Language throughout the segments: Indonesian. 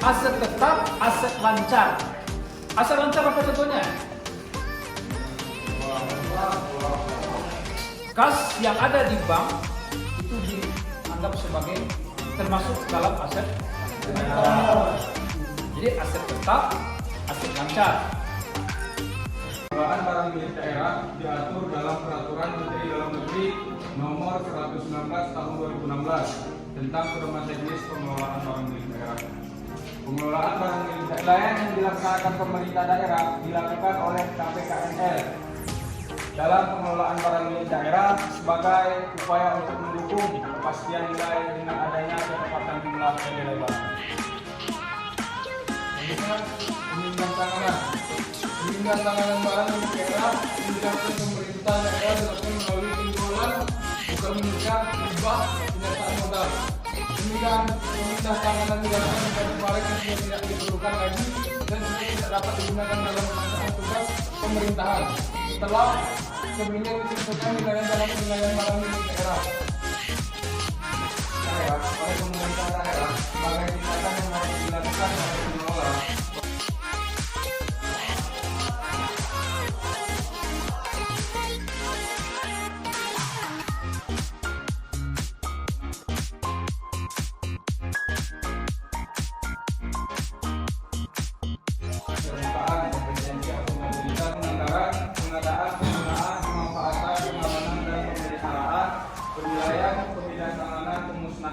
aset tetap, aset lancar. Aset lancar apa contohnya? Kas yang ada di bank itu dianggap sebagai termasuk dalam aset. Jadi aset tetap, aset lancar. Pengelolaan barang milik daerah diatur dalam Peraturan Menteri Dalam Negeri Nomor 119 Tahun 2016 tentang pedoman teknis pengelolaan barang milik daerah. Pengelolaan barang milik daerah yang dilaksanakan pemerintah daerah dilakukan oleh KPKNL dalam pengelolaan barang milik daerah sebagai upaya untuk mendukung kepastian nilai dengan adanya ketepatan jumlah dan nilai barang. Pemindahan tanganan barang milik daerah yang dilakukan pemerintah daerah dilakukan melalui penjualan, bukan mengikat, hibah, penyertaan modal. Pemindahan tanganan dilakukan menjadi barang yang sudah tidak diperlukan lagi dan sudah tidak dapat digunakan dalam melaksanakan tugas pemerintahan. Setelah sebelumnya ditentukan nilainya dalam penilaian barang milik daerah. Oleh pemerintah daerah sebagai tindakan yang harus dilakukan oleh pengelola.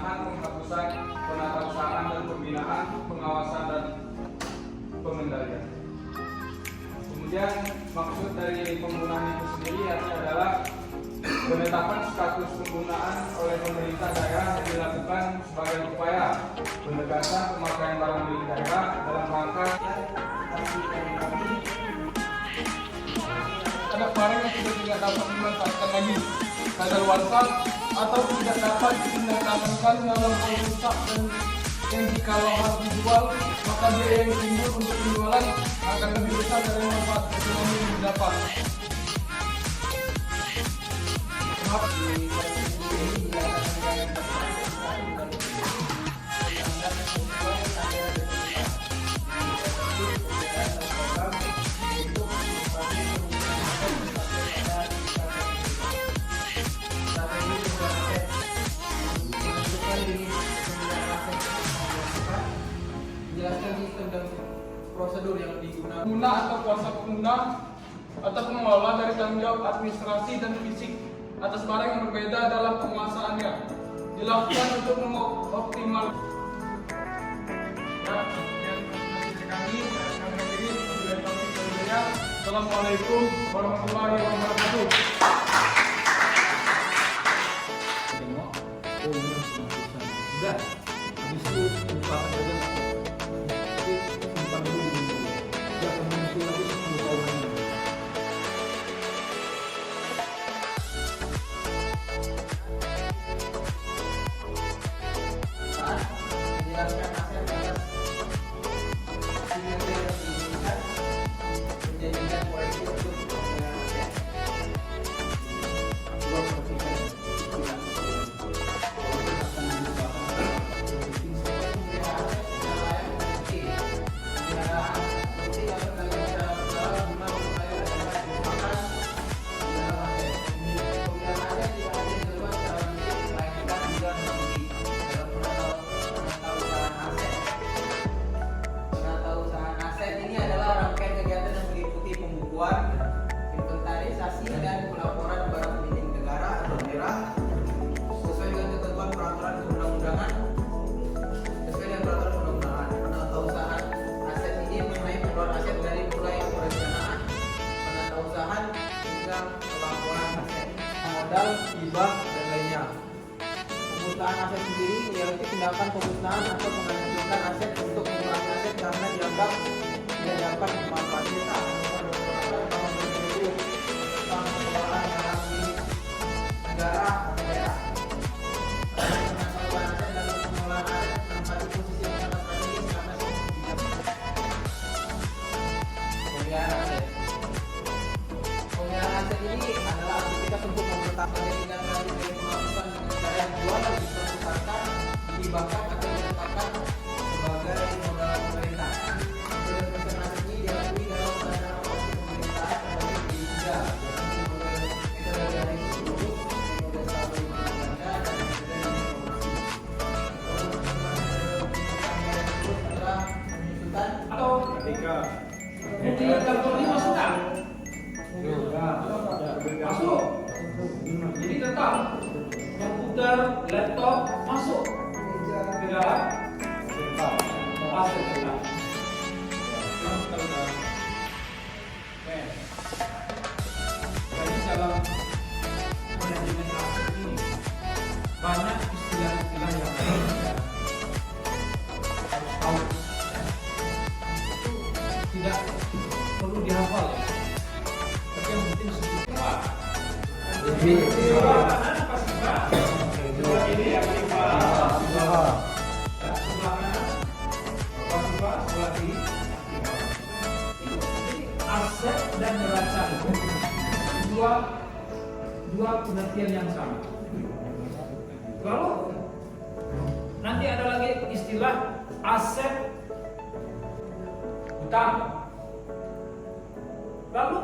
Penghapusan, penatausahaan dan pembinaan, pengawasan dan pengendalian. Kemudian maksud dari penggunaan itu sendiri adalah penetapan status penggunaan oleh pemerintah daerah yang dilakukan sebagai upaya penegasan pemakaian barang milik daerah dalam rangka ada barang yang sudah tidak dapat dimanfaatkan lagi kadaluarsa atau tidak dapat ditindaklanjuti dalam hal rusak dan yang jikalau harus dijual maka biaya yang timbul untuk penjualan akan lebih besar dari manfaat ekonomi yang didapat. Menjelaskan sistem dan prosedur yang digunakan Pengguna atau kuasa pengguna atau pengelola dari tanggung jawab administrasi dan fisik atas barang yang berbeda dalam penguasaannya dilakukan untuk mengoptimal. Assalamualaikum warahmatullahi wabarakatuh. Udah, habis itu buka aja. Simpan dulu di sini. Jangan muncul lagi 10 tahun lagi. menjelaskan aset atas kinerja yang diinginkan, menjanjikan koreksi untuk pengelolaan aset. Dua perhatikan istilah walaupun akan menyebabkan pemeliharaan aset secara layak dan bersih. Pemeliharaan bersih atau dalam cara berjalan guna supaya dapat digunakan dalam aset. Pemeliharaan aset tidak hanya dilakukan secara bersih, melainkan juga dengan bersih. Penatausahaan aset ini adalah rangkaian kegiatan yang meliputi pembukuan, inventarisasi, dan pelaporan barang milik negara atau daerah sesuai dengan ketentuan peraturan perundang-undangan. Penatausahaan aset ini mengenai pengelolaan aset dari mulai perencanaan, penatausahaan hingga pelaporan aset, modal, hibah, dan lainnya. Pemusnahan aset sendiri yaitu tindakan pemusnahan atau menghancurkan aset untuk mengurangi aset karena dianggap tidak dapat dimanfaatkan. Tentang pengelolaan barang milik negara atau daerah. Pengelolaan aset dalam pengelolaan aset menempati posisi yang sangat strategis karena pemeliharaan aset. Pemeliharaan aset ini adalah aktivitas untuk mempertahankan tindak lanjut dari penghapusan dengan cara dijual, dipertukarkan, dihibahkan atau diletakkan sebagai modal Ini kartu ini masuk nggak? Masuk. Jadi tetap komputer, laptop masuk ke dalam aset kita. Jadi dalam manajemen aset ini banyak istilah-istilah yang harus tahu. Tidak perlu dihafal ya. Tapi yang penting sedikit apa? Kanan pasifah. Sebelah kiri aktifah. Sebelah kanan pasifah, sebelah kiri aktifah. Jadi aset dan neraca itu dua pengertian yang sama. Lalu nanti ada lagi istilah aset utang. Lalu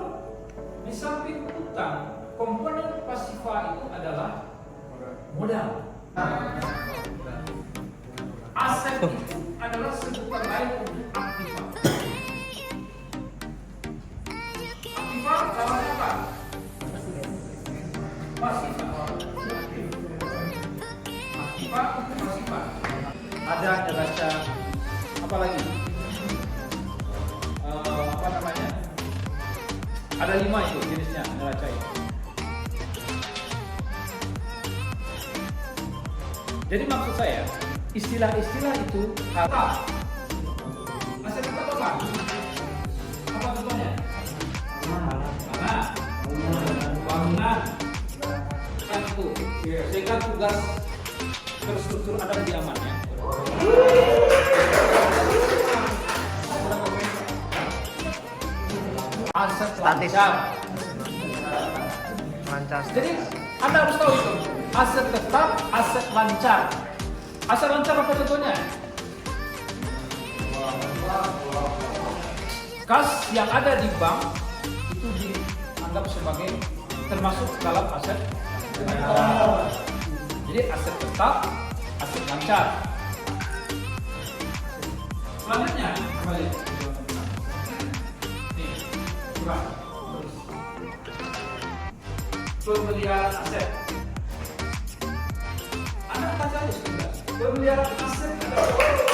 di samping utang, komponen pasifa itu adalah modal. Aset itu adalah sebutan lain untuk aktiva. Aktiva lawannya apa? Pasifa. Aktiva untuk pasifa. Ada neraca apa lagi? Apa namanya? Ada 5 itu jenisnya neraca itu. Jadi maksud saya, istilah-istilah itu harus aset apa? Apa contohnya? Tanah, bangunan, kan itu. Sehingga tugas terstruktur ada di amannya. Aset lancar. Jadi Anda harus tahu itu. Aset tetap, aset lancar. Aset lancar apa contohnya? Kas yang ada di bank itu dianggap sebagai termasuk dalam aset lancar. Jadi aset tetap, aset lancar. Selanjutnya kembali. Pemeliharaan aset. Anda baca aja sudah. Pemeliharaan aset adalah